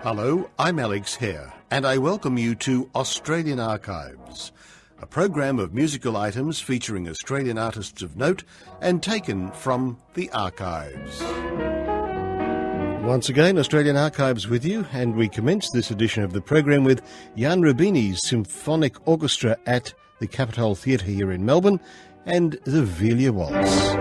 Hello, I'm Alex Hare, and I welcome you to Australian Archives, a program of musical items featuring Australian artists of note and taken from the archives. Once again, Australian Archives with you, and we commence this edition of the program with Jan Rubini's Symphonic Orchestra at the Capitol Theatre here in Melbourne and the Velia Waltz.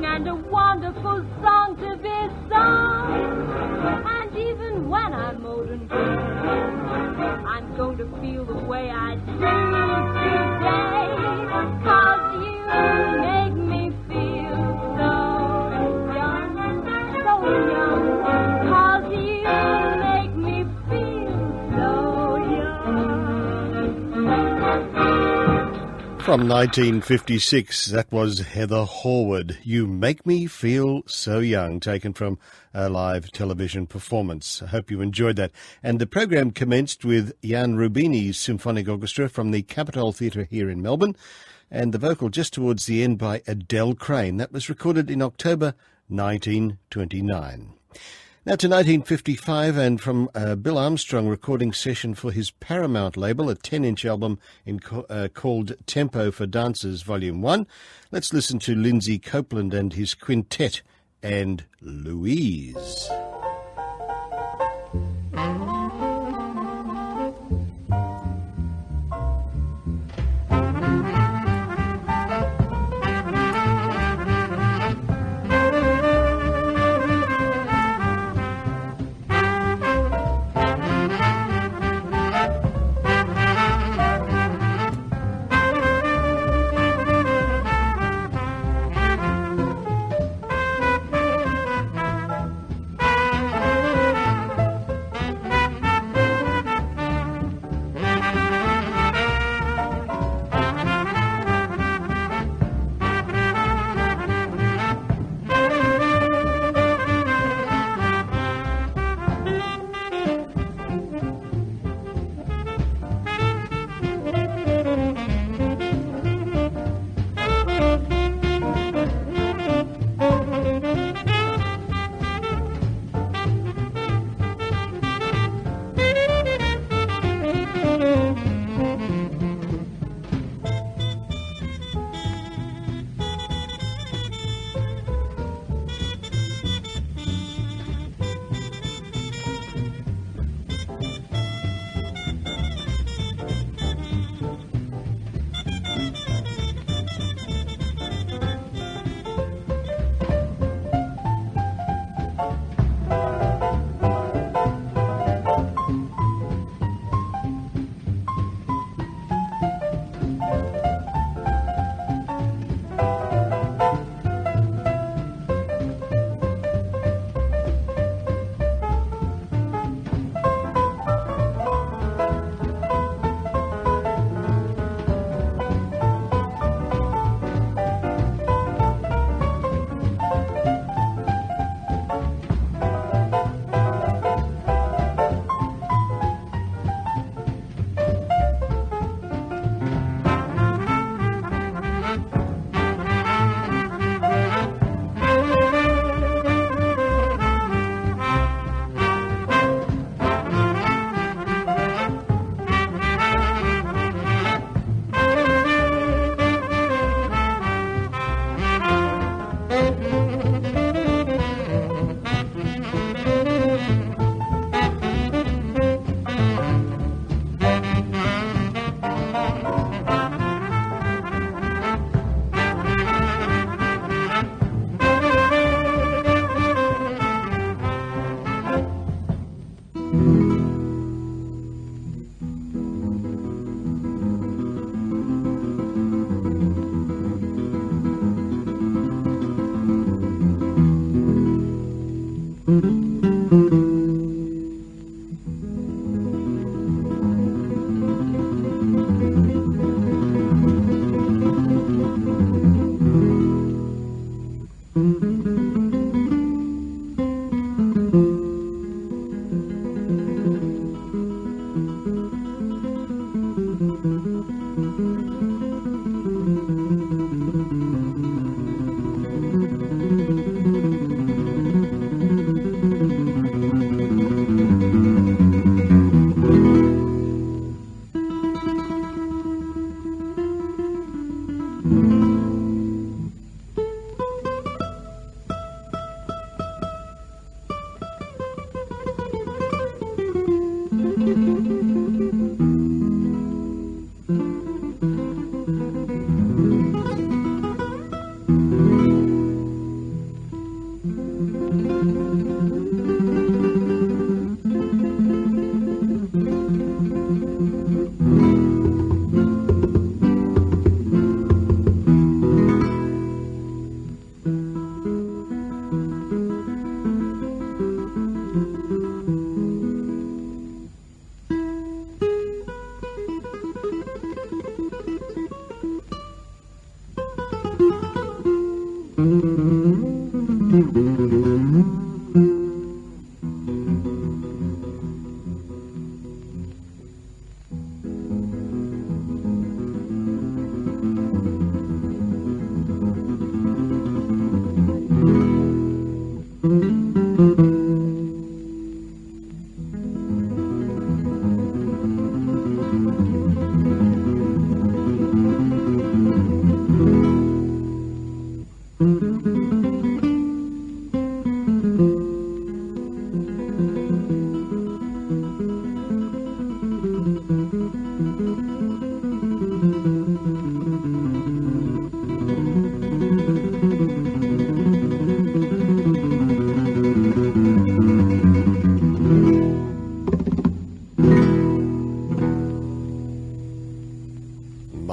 And a wonderful song to be sung. And even when I'm old and gray, I'm going to feel the way I do today, 'cause you make me feel so young, 'cause you make me feel so young. From 1956, that was Heather Horwood. You Make Me Feel So Young, taken from a live television performance. I hope you enjoyed that. And the program commenced with Jan Rubini's Symphonic Orchestra from the Capitol Theatre here in Melbourne, and the vocal just towards the end by Adele Crane. That was recorded in October 1929. Now to 1955, and from a Bill Armstrong recording session for his Paramount label, a 10-inch album called Tempo for Dancers Volume 1. Let's listen to Lindsay Copeland and his quintet and Louise.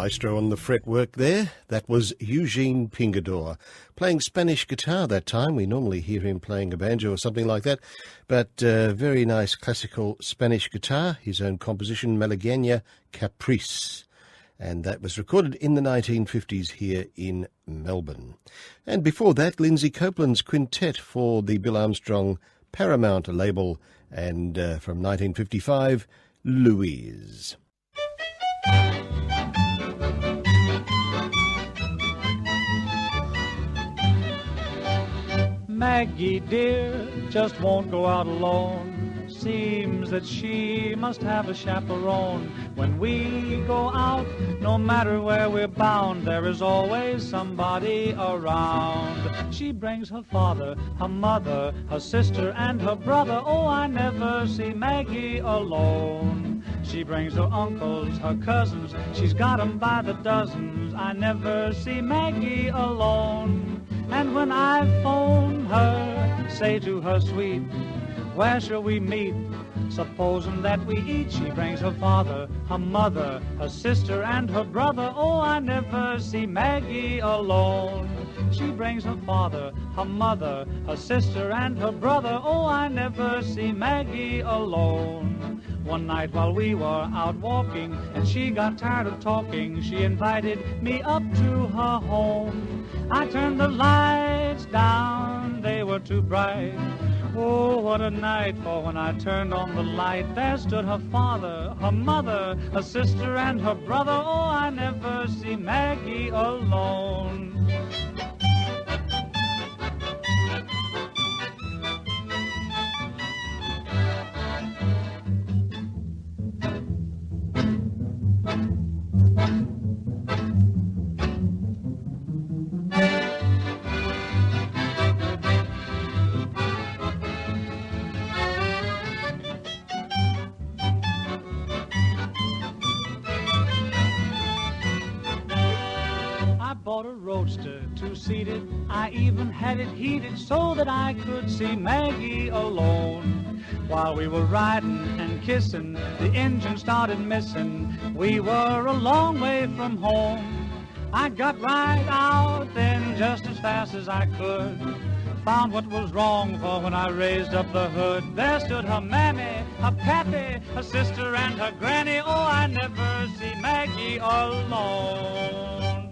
maestro on the fretwork there. That was Eugene Pingador, playing Spanish guitar that time. We normally hear him playing a banjo or something like that, but very nice classical Spanish guitar, his own composition, Malagueña Caprice. And that was recorded in the 1950s here in Melbourne. And before that, Lindsay Copeland's quintet for the Bill Armstrong Paramount label, and from 1955, Louise. Maggie dear just won't go out alone. Seems that she must have a chaperone. When we go out, no matter where we're bound, there is always somebody around. She brings her father, her mother, her sister, and her brother. Oh, I never see Maggie alone. She brings her uncles, her cousins, she's got 'em by the dozens. I never see Maggie alone. And when I phone her, say to her sweet, where shall we meet? Supposing that we eat, she brings her father, her mother, her sister, and her brother. Oh, I never see Maggie alone. She brings her father, her mother, her sister, and her brother. Oh, I never see Maggie alone. One night while we were out walking, and she got tired of talking, she invited me up to her home. I turned the lights down, they were too bright. Oh, what a night, for when I turned on the light, there stood her father, her mother, her sister, and her brother. Oh, I never see Maggie alone. Bought a roadster, two-seated. I even had it heated so that I could see Maggie alone. While we were riding and kissing, the engine started missing. We were a long way from home. I got right out then just as fast as I could. Found what was wrong, for when I raised up the hood, there stood her mammy, her pappy, her sister, and her granny. Oh, I never see Maggie alone.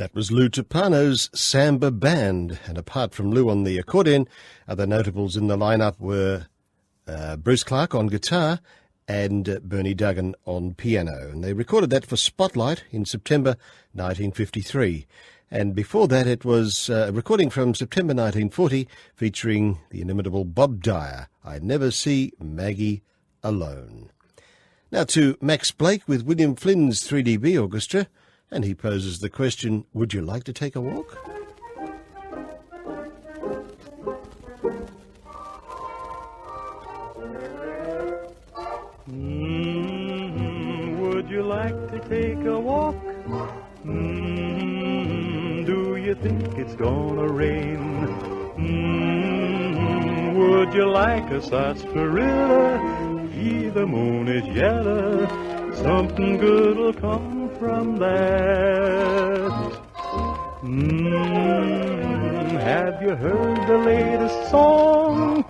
That was Lou Tupano's Samba Band, and apart from Lou on the accordion, other notables in the lineup were Bruce Clark on guitar and Bernie Duggan on piano, and they recorded that for Spotlight in September 1953. And before that it was a recording from September 1940 featuring the inimitable Bob Dyer, I Never See Maggie Alone. Now to Max Blake with William Flynn's 3DB Orchestra, and he poses the question, would you like to take a walk? Would you like to take a walk? Do you think it's gonna rain? Would you like a sarsaparilla? Gee, the moon is yellow. Something good will come from that. Have you heard the latest song?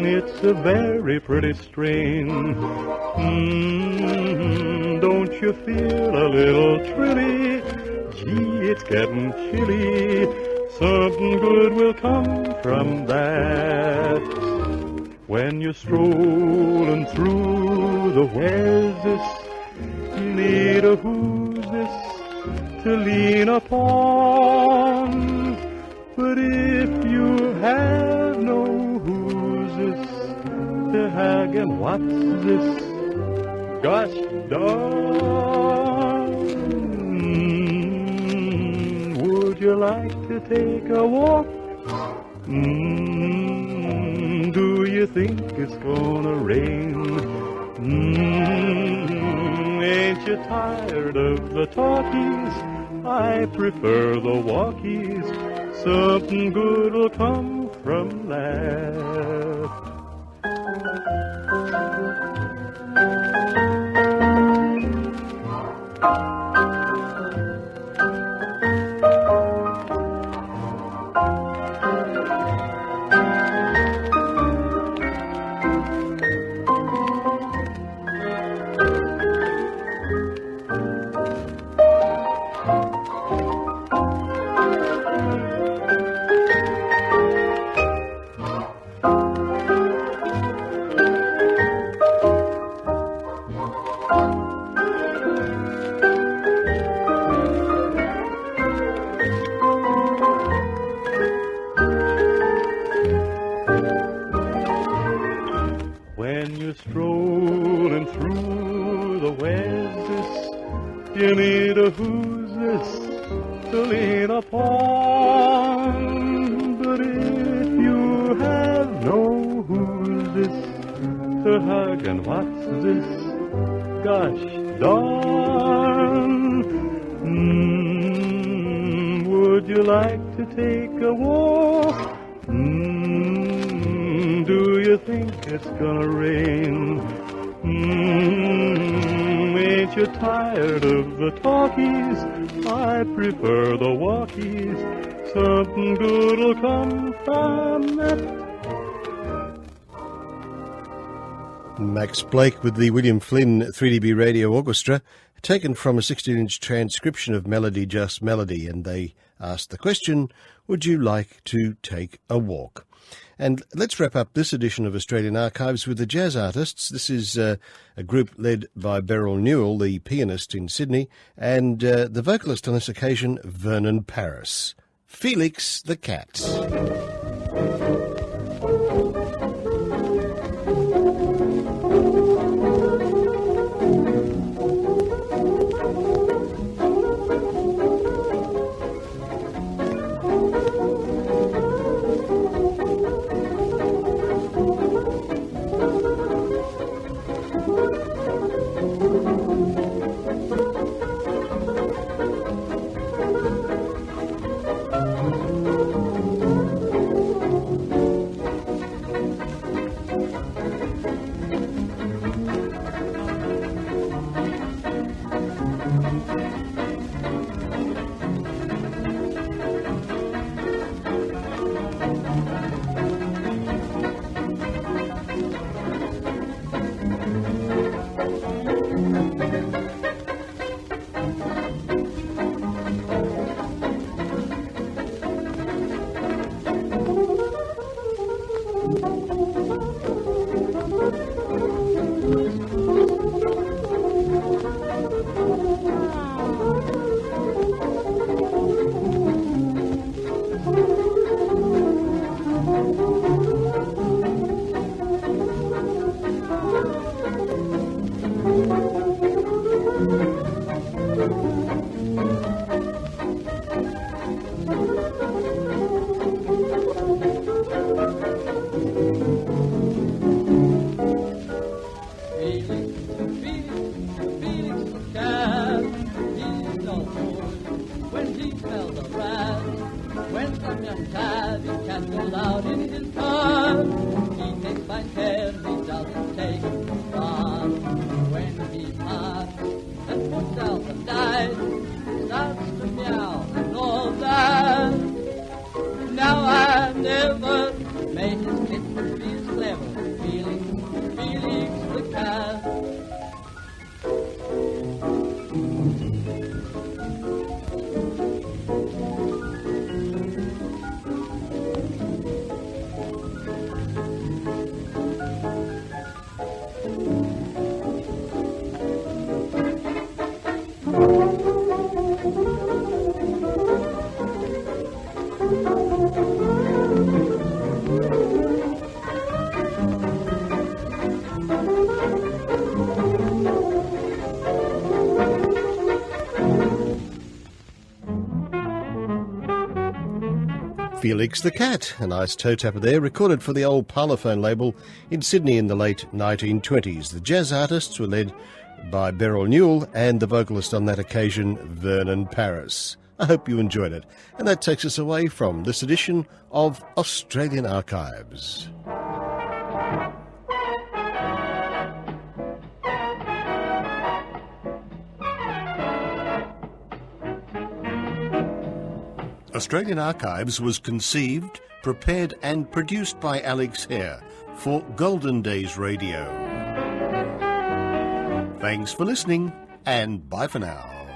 It's a very pretty strain. Don't you feel a little trilly? Gee, it's getting chilly. Something good will come from that. When you're strolling through the where's this, you need a who's this to lean upon. But if you have no who's this to hug, and what's this? Gosh darn, would you like to take a walk? Do you think it's gonna rain? Ain't you tired of the talkies? I prefer the walkies. Something good will come from that. Strolling through the where's this, you need a who's this to lean upon. But if you have no who's this to hug, and what's this? Gosh darn, would you like to take a walk? Do you think it's gonna rain? Ain't you tired of the talkies? I prefer the walkies. Something good'll come from that. Max Blake with the William Flynn 3DB Radio Orchestra, taken from a 16-inch transcription of Melody Just Melody, and they asked the question, would you like to take a walk? And let's wrap up this edition of Australian Archives with the jazz artists. This is a group led by Beryl Newell, the pianist in Sydney, and the vocalist on this occasion, Vernon Paris. Felix the Cat. the rest. When some young tabby cat goes out in his car, he takes fine care he doesn't take far. When he parks and puts out the dice, starts to meow and all that. Now I never made his kitten feel clever, Felix the cat. Felix the Cat, a nice toe tapper there, recorded for the old Parlophone label in Sydney in the late 1920s. The jazz artists were led by Beryl Newell and the vocalist on that occasion, Vernon Paris. I hope you enjoyed it. And that takes us away from this edition of Australian Archives. Australian Archives was conceived, prepared and produced by Alex Hare for Golden Days Radio. Thanks for listening and bye for now.